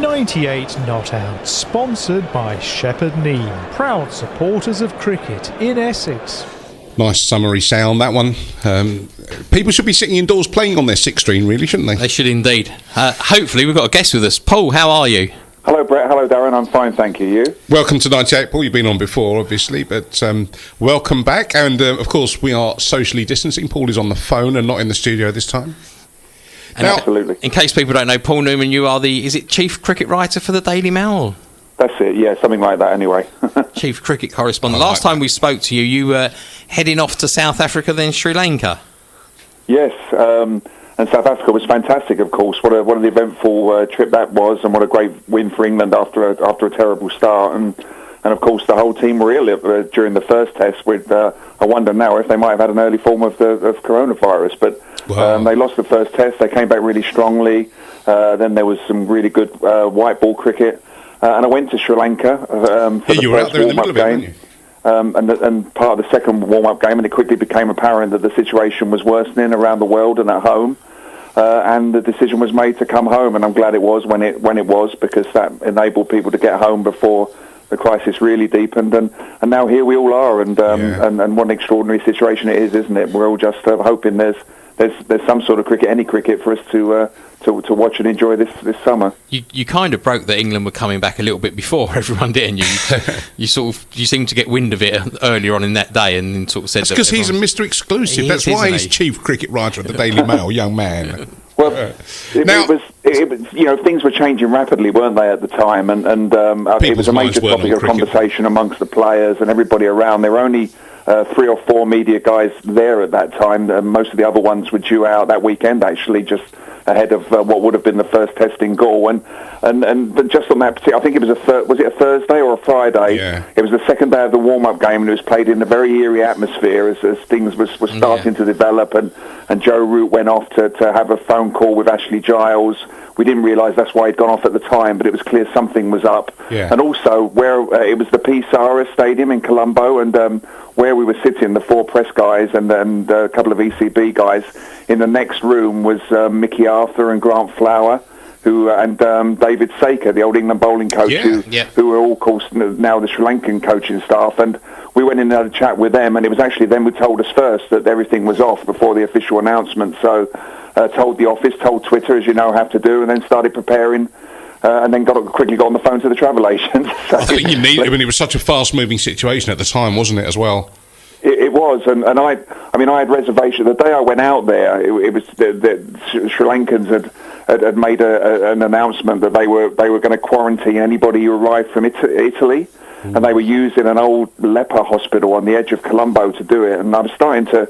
98 Not Out, sponsored by Shepherd Neame, proud supporters of cricket in Essex. Nice summary sound, that one. People should be sitting indoors playing on their six screen, really, shouldn't they? They should indeed. Hopefully we've got a guest with us. Paul, how are you? Hello, Brett. Hello, Daren. I'm fine, thank you. You? Welcome to 98, Paul. You've been on before, obviously, but welcome back. And, of course, we are socially distancing. Paul is on the phone and not in the studio this time. And now, absolutely. In case people don't know, Paul Newman, you are the, is it chief cricket writer for the Daily Mail? That's it, yeah, something like that anyway. Chief cricket correspondent. Last time we spoke to you, you were heading off to South Africa, then Sri Lanka. Yes, and South Africa was fantastic, of course. What an eventful trip that was, and what a great win for England after a terrible start. And of course, the whole team were ill during the first test. With I wonder now if they might have had an early form of coronavirus. But they lost the first test. They came back really strongly. Then there was some really good white ball cricket. And I went to Sri Lanka for the first warm-up game. And part of the second warm-up game, and it quickly became apparent that the situation was worsening around the world and at home. And the decision was made to come home, and I'm glad it was when it was, because that enabled people to get home before the crisis really deepened. And now here we all are, and what an extraordinary situation it is, isn't it? We're all just hoping there's some sort of cricket, any cricket, for us to watch and enjoy this summer. You kind of broke that England were coming back a little bit before everyone did, and you seemed to get wind of it earlier on in that day, and then sort of said because he's a Mr. Exclusive. That's why he's chief cricket writer at the Daily Mail, young man. Well, it was things were changing rapidly, weren't they, at the time, and it was a major topic of conversation amongst the players and everybody around. There were only 3 or 4 media guys there at that time. Most of the other ones were due out that weekend, actually, just ahead of what would have been the first test in Gaul. But just on that particular, I think it was a Thursday or a Friday? Yeah. It was the second day of the warm-up game, and it was played in a very eerie atmosphere as things were starting to develop, and Joe Root went off to have a phone call with Ashley Giles. We didn't realise that's why he'd gone off at the time, but it was clear something was up. Yeah. And also, where it was the P. Sara Stadium in Colombo, and where we were sitting, the 4 press guys and a couple of ECB guys, in the next room was Mickey Arthur and Grant Flower, and David Saker, the old England bowling coach, who are all, of course, now the Sri Lankan coaching staff. And we went in and had a chat with them, and it was actually them who told us first that everything was off before the official announcement. So told the office, told Twitter, as you know, have to do, and then started preparing. And then quickly got on the phone to the travel agent. So, I think you need it. I mean, it was such a fast-moving situation at the time, wasn't it, as well? It was, and I had reservations. The day I went out there, it was the Sri Lankans had made an announcement that they were going to quarantine anybody who arrived from Italy, and they were using an old leper hospital on the edge of Colombo to do it. And I was starting to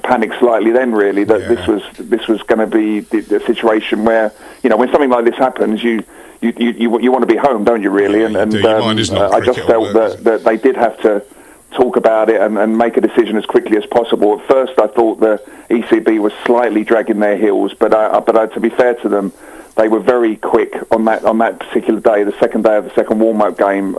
panic slightly then, really, that this was going to be the situation where, when something like this happens, you want to be home, don't you, really? Yeah, I just felt that they did have to talk about it and make a decision as quickly as possible. At first, I thought the ECB was slightly dragging their heels, but to be fair to them, they were very quick on that particular day, the second day of the second warm-up game.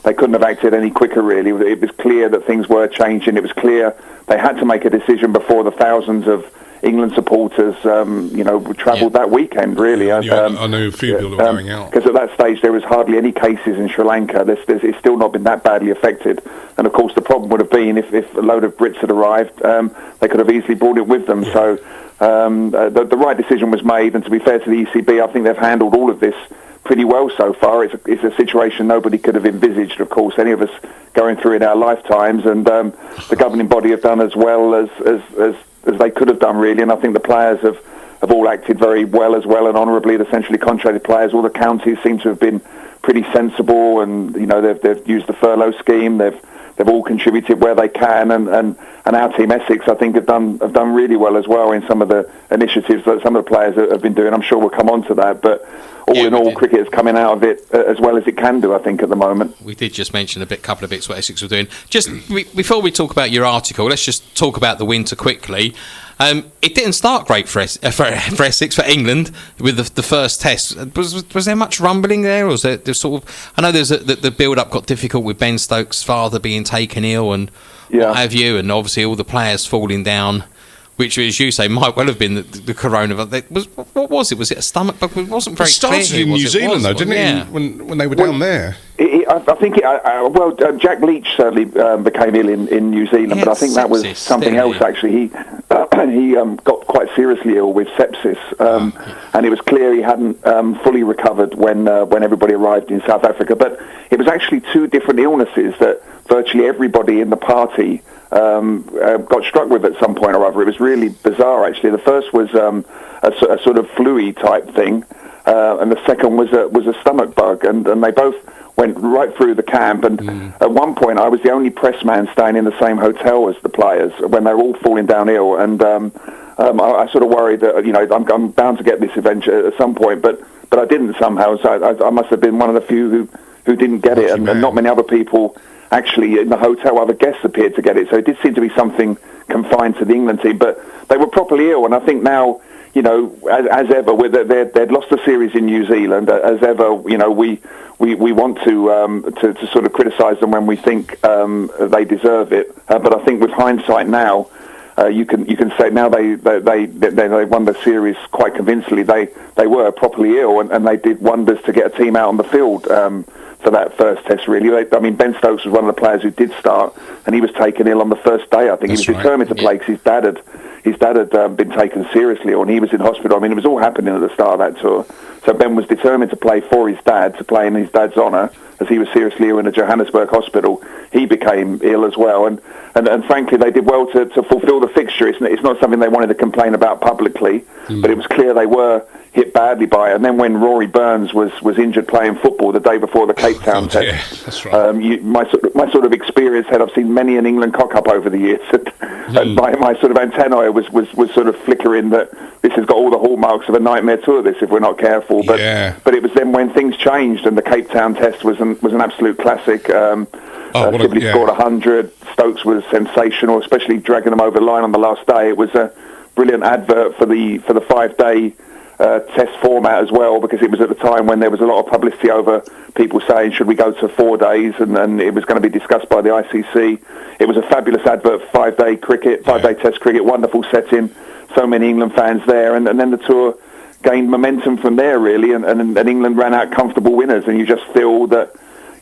They couldn't have acted any quicker, really. It was clear that things were changing. It was clear they had to make a decision before the thousands of England supporters, travelled that weekend, really. I know a few people were going out. Because at that stage, there was hardly any cases in Sri Lanka. It's still not been that badly affected. And, of course, the problem would have been if a load of Brits had arrived, they could have easily brought it with them. Yeah. So the right decision was made. And to be fair to the ECB, I think they've handled all of this pretty well so far. It's a situation nobody could have envisaged, of course, any of us going through in our lifetimes. And the governing body have done as well as they could have done, really, and I think the players have all acted very well as well and honourably. The centrally contracted players, all the counties seem to have been pretty sensible, and they've used the furlough scheme. They've all contributed where they can, and our team Essex, I think, have done really well as well in some of the initiatives that some of the players have been doing. I'm sure we'll come on to that, but all in all, cricket is coming out of it as well as it can do, I think, at the moment. We did just mention a couple of bits what Essex were doing. Just before we talk about your article, let's just talk about the winter quickly. It didn't start great for Essex, for England, with the first test. Was there much rumbling there, or was there sort of? I know the build-up got difficult with Ben Stokes' father being taken ill and what have you, and obviously all the players falling down which, as you say, might well have been the coronavirus. What was it? Was it a stomach bug? It wasn't very clear. It started in New Zealand, though, didn't it? When they were down there. I think Jack Leach certainly became ill in New Zealand, but I think that was something else. Actually, he got quite seriously ill with sepsis, and it was clear he hadn't fully recovered when everybody arrived in South Africa. But it was actually two different illnesses that virtually everybody in the party got struck with at some point or other. It was really bizarre, actually. The first was a sort of flu-y type thing, and the second was a stomach bug, and they both went right through the camp. And at one point, I was the only press man staying in the same hotel as the players when they were all falling down ill. And I sort of worried that I'm bound to get this adventure at some point, but I didn't somehow. So I must have been one of the few who didn't get it, and not many other people actually in the hotel. Other guests appeared to get it, so it did seem to be something confined to the England team. But they were properly ill, and I think now, as ever, they'd lost the series in New Zealand. As ever, we want to sort of criticise them when we think they deserve it. But I think with hindsight now, you can say now they won the series quite convincingly. They were properly ill, and they did wonders to get a team out on the field for that first test, really. Ben Stokes was one of the players who did start, and he was taken ill on the first day. I think he was determined to play because his dad had been taken seriously ill, and he was in hospital. It was all happening at the start of that tour. So Ben was determined to play for his dad, to play in his dad's honour, as he was seriously ill in a Johannesburg hospital. He became ill as well, and frankly, they did well to fulfil the fixture. It's not something they wanted to complain about publicly, but it was clear they were hit badly by it. And then when Rory Burns was injured playing football the day before the Cape Town test, yeah, that's right. My sort of experience had, I've seen many an England cock up over the years, and my sort of antennae was sort of flickering that this has got all the hallmarks of a nightmare tour, this, if we're not careful. But it was then when things changed, and the Cape Town test was an absolute classic. Sibley scored 100. Stokes was sensational, especially dragging them over the line on the last day. It was a brilliant advert for the 5-day test format as well, because it was at the time when there was a lot of publicity over people saying, should we go to 4 days, and it was going to be discussed by the ICC. It was a fabulous advert for 5-day cricket, 5-day test cricket, wonderful setting, so many England fans there, and then the tour gained momentum from there, really, and England ran out comfortable winners, and you just feel that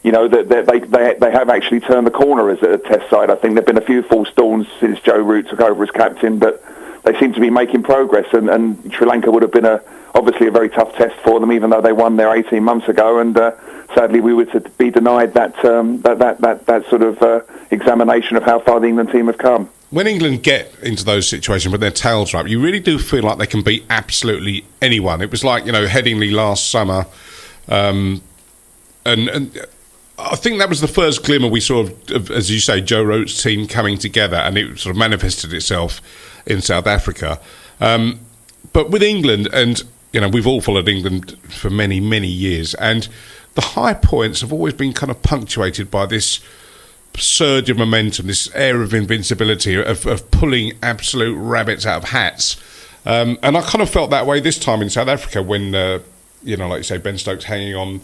that they have actually turned the corner as a test side. I think there have been a few false dawns since Joe Root took over as captain, but they seem to be making progress, and Sri Lanka would have been obviously a very tough test for them, even though they won there 18 months ago, and sadly we were to be denied that sort of examination of how far the England team have come. When England get into those situations with their tails up, you really do feel like they can beat absolutely anyone. It was like, Headingley last summer, and I think that was the first glimmer we saw of, as you say, Joe Root's team coming together, and it sort of manifested itself in South Africa. But with England, and we've all followed England for many, many years, and the high points have always been kind of punctuated by this surge of momentum, this air of invincibility, of pulling absolute rabbits out of hats. And I kind of felt that way this time in South Africa when, like you say, Ben Stokes hanging on,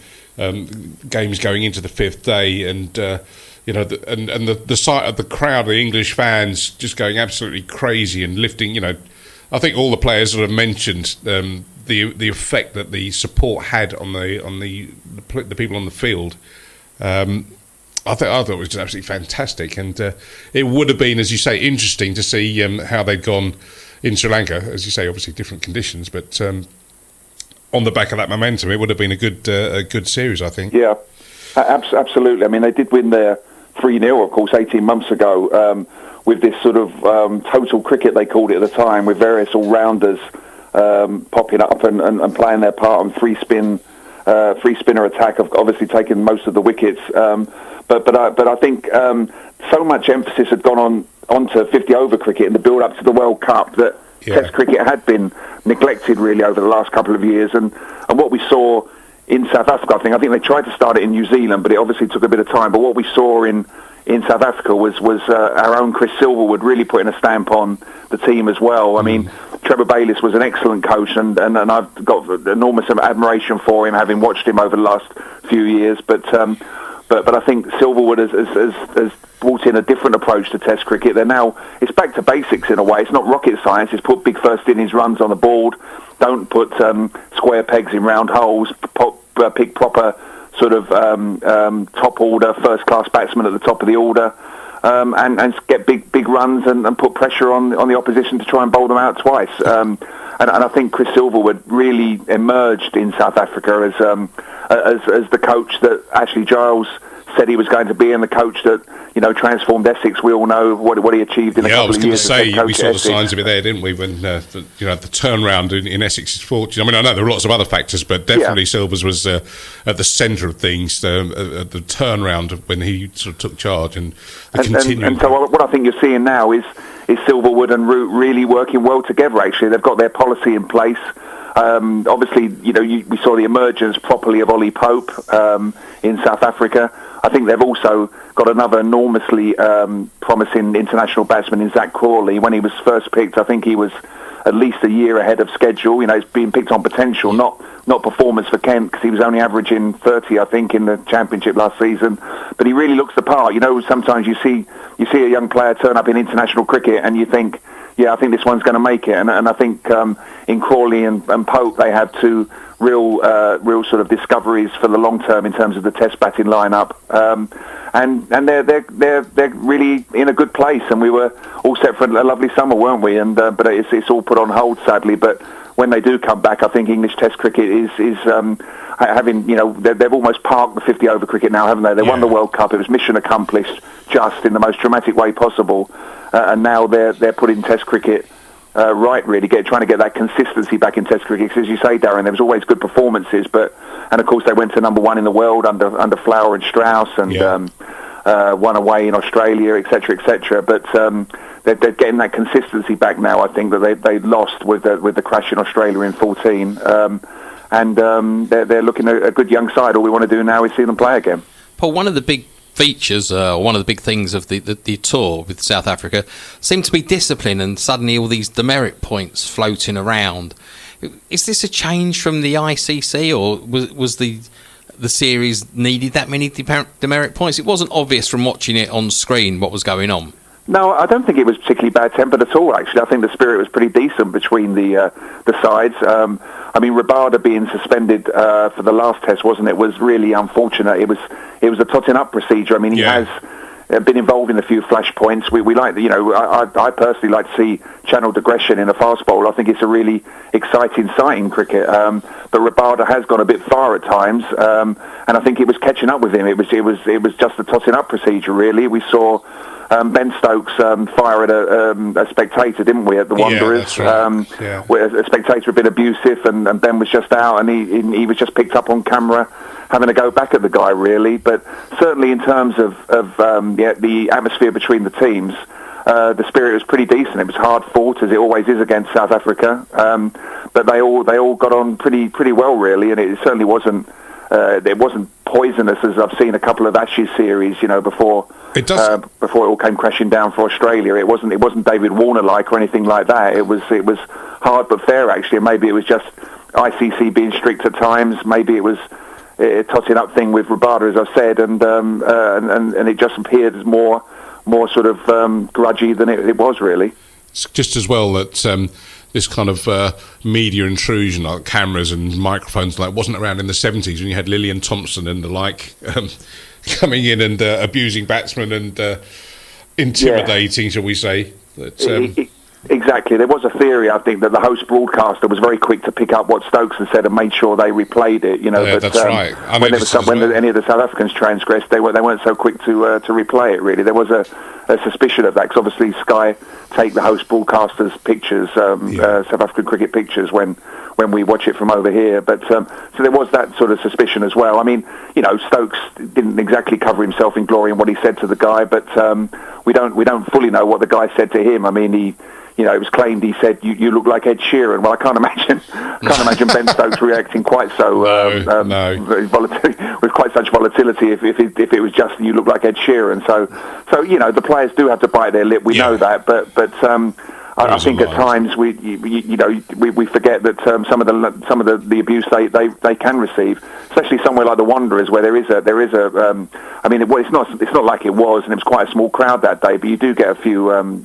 games going into the 5th day, and the sight of the crowd, the English fans just going absolutely crazy and lifting. I think all the players sort of mentioned the effect that the support had on the people on the field. I thought it was just absolutely fantastic, and it would have been, as you say, interesting to see how they'd gone in Sri Lanka. As you say, obviously different conditions, but on the back of that momentum, it would have been a good series, I think. Yeah, absolutely. They did win their 3-0, of course, 18 months ago, with this sort of total cricket, they called it at the time, with various all-rounders popping up and playing their part on free spinner attack, obviously taking most of the wickets. But I think so much emphasis had gone onto 50-over cricket in the build-up to the World Cup that Test cricket had been neglected really over the last couple of years, and what we saw in South Africa, I think they tried to start it in New Zealand, but it obviously took a bit of time. But what we saw in South Africa was our own Chris Silverwood really putting a stamp on the team as well. Trevor Bayliss was an excellent coach, and I've got enormous admiration for him, having watched him over the last few years. But But I think Silverwood has brought in a different approach to Test cricket. It's back to basics in a way. It's not rocket science. It's put big first innings runs on the board. Don't put square pegs in round holes. Pick proper sort of top order, first class batsmen at the top of the order. And get big runs and put pressure on the opposition to try and bowl them out twice. And I think Chris Silverwood really emerged in South Africa as the coach that Ashley Giles said he was going to be, and the coach that transformed Essex. We all know what he achieved in a couple of years. Yeah, I was going to say we saw the signs of it there, didn't we? When the turnaround in Essex's fortune. I mean, I know there were lots of other factors, but definitely Silvers was at the centre of things. At the turnaround when he sort of took charge and continued. And so what I think you're seeing now is Silverwood and Root really working well together. Actually, they've got their policy in place. Obviously, we saw the emergence properly of Ollie Pope in South Africa. I think they've also got another enormously promising international batsman in Zach Crawley. When he was first picked, I think he was at least a year ahead of schedule. He's being picked on potential, not performance for Kent, because he was only averaging 30, I think, in the championship last season. But he really looks the part. Sometimes you see a young player turn up in international cricket and you think, I think this one's going to make it. And I think in Crawley and Pope, they have two real sort of discoveries for the long term in terms of the Test batting lineup. And they're really in a good place. And we were all set for a lovely summer, weren't we? And but it's all put on hold, sadly. But when they do come back, I think English Test cricket is having, they've almost parked the 50-over cricket now, haven't they? They won the World Cup. It was mission accomplished, just in the most dramatic way possible. And now they're putting Test cricket right, really, trying to get that consistency back in Test cricket. 'Cause as you say, Daren, there was always good performances, and of course they went to number one in the world under Flower and Strauss, and won away in Australia, etc. But they're getting that consistency back now. I think that they lost with the crash in Australia in 2014, and they're looking at a good young side. All we want to do now is see them play again. Paul, one of the big features, one of the big things of the tour with South Africa seemed to be discipline, and suddenly all these demerit points floating around. Is this a change from the ICC, or was the series needed that many demerit points? It wasn't obvious from watching it on screen what was going on. No, I don't think it was particularly bad-tempered at all, actually. I think the spirit was pretty decent between the sides. I mean, Rabada being suspended for the last test, wasn't it, was really unfortunate. It was a totting up procedure. I mean, he has been involved in a few flashpoints. We like, I personally like to see channeled aggression in a fast bowl. I think it's a really exciting sight in cricket. But Rabada has gone a bit far at times, and I think it was catching up with him. It was just a totting up procedure, really. We saw Ben Stokes fire at a spectator, didn't we, at the Wanderers? Where a spectator had been abusive, and Ben was just out, and he was just picked up on camera having to go back at the guy, really. But certainly in terms of the atmosphere between the teams, the spirit was pretty decent. It was hard fought, as it always is against South Africa, but they all got on pretty well, really, and it certainly wasn't poisonous as I've seen a couple of Ashes series, before it all came crashing down for Australia. It wasn't David Warner like or anything like that. It was hard but fair, actually. And maybe it was just ICC being strict at times. Maybe it was a totting up thing with Rabada, as I've said, and it just appeared as more sort of grudgy than it was, really. It's just as well that this kind of media intrusion, like cameras and microphones, wasn't around in the 70s when you had Lillian Thompson and the like coming in and abusing batsmen and intimidating, shall we say. Exactly. There was a theory, I think, that the host broadcaster was very quick to pick up what Stokes had said and made sure they replayed it. But, that's right. When any of the South Africans transgressed, they weren't so quick to replay it. Really, there was a suspicion of that, because obviously Sky take the host broadcaster's pictures, South African cricket pictures, when we watch it from over here. But so there was that sort of suspicion as well. I mean, Stokes didn't exactly cover himself in glory in what he said to the guy, but we don't fully know what the guy said to him. I mean, it was claimed he said, "You look like Ed Sheeran." Well, I can't imagine Ben Stokes reacting quite so with quite such volatility if it was just "you look like Ed Sheeran." So the players do have to bite their lip. We know that, but I think at times we forget that some of the abuse they can receive, especially somewhere like the Wanderers, where there is a. I mean, it's not like it was, and it was quite a small crowd that day. But you do get a few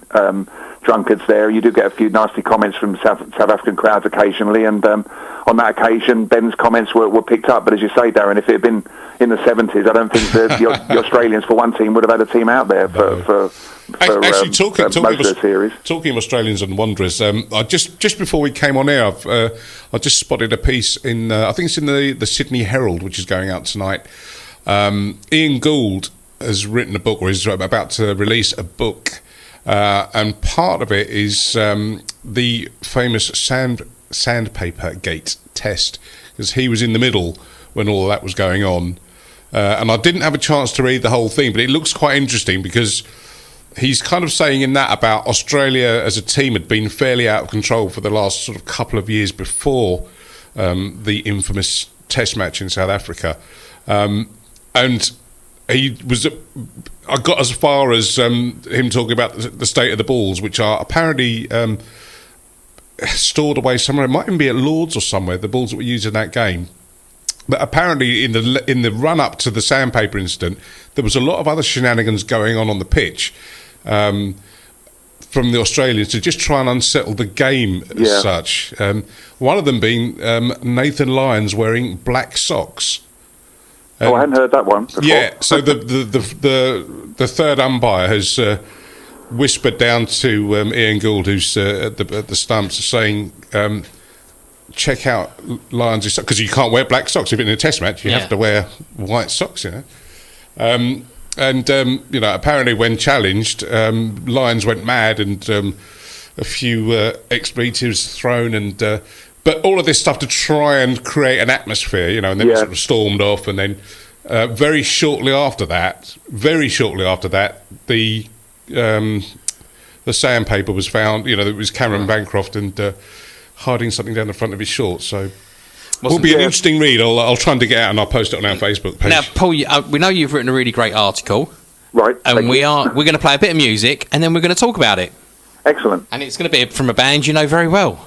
drunkards there. You do get a few nasty comments from South African crowds occasionally, and on that occasion, Ben's comments were picked up. But as you say, Darren, if it had been in the 70s, I don't think the Australians for one team would have had a team out there for actually, talking most of the series. Talking of Australians and Wanderers, I just before we came on air, I just spotted a piece in I think it's in the Sydney Herald, which is going out tonight. Ian Gould has written a book, or is about to release a book, and part of it is the famous sandpaper gate test, because he was in the middle when all of that was going on, and I didn't have a chance to read the whole thing, but it looks quite interesting because he's kind of saying in that about Australia as a team had been fairly out of control for the last sort of couple of years before the infamous test match in South Africa. And he was. I got as far as him talking about the state of the balls, which are apparently stored away somewhere. It might even be at Lord's or somewhere. The balls that were used in that game. But apparently, in the run up to the sandpaper incident, there was a lot of other shenanigans going on the pitch from the Australians to just try and unsettle the game as such. One of them being Nathan Lyons wearing black socks. I hadn't heard that one before. Yeah, so the third umpire has whispered down to Ian Gould, who's at the stumps, saying, check out Lyons' socks, because you can't wear black socks if it's in a test match. You have to wear white socks, And apparently when challenged, Lyons went mad and a few expletives thrown, and but all of this stuff to try and create an atmosphere, and then it sort of stormed off, and then very shortly after that, the sandpaper was found. It was Cameron Bancroft and hiding something down the front of his shorts. So will be an interesting read. I'll try and dig it out and I'll post it on our Facebook page. Now, Paul, we know you've written a really great article, right? And we're going to play a bit of music and then we're going to talk about it. Excellent. And it's going to be from a band you know very well.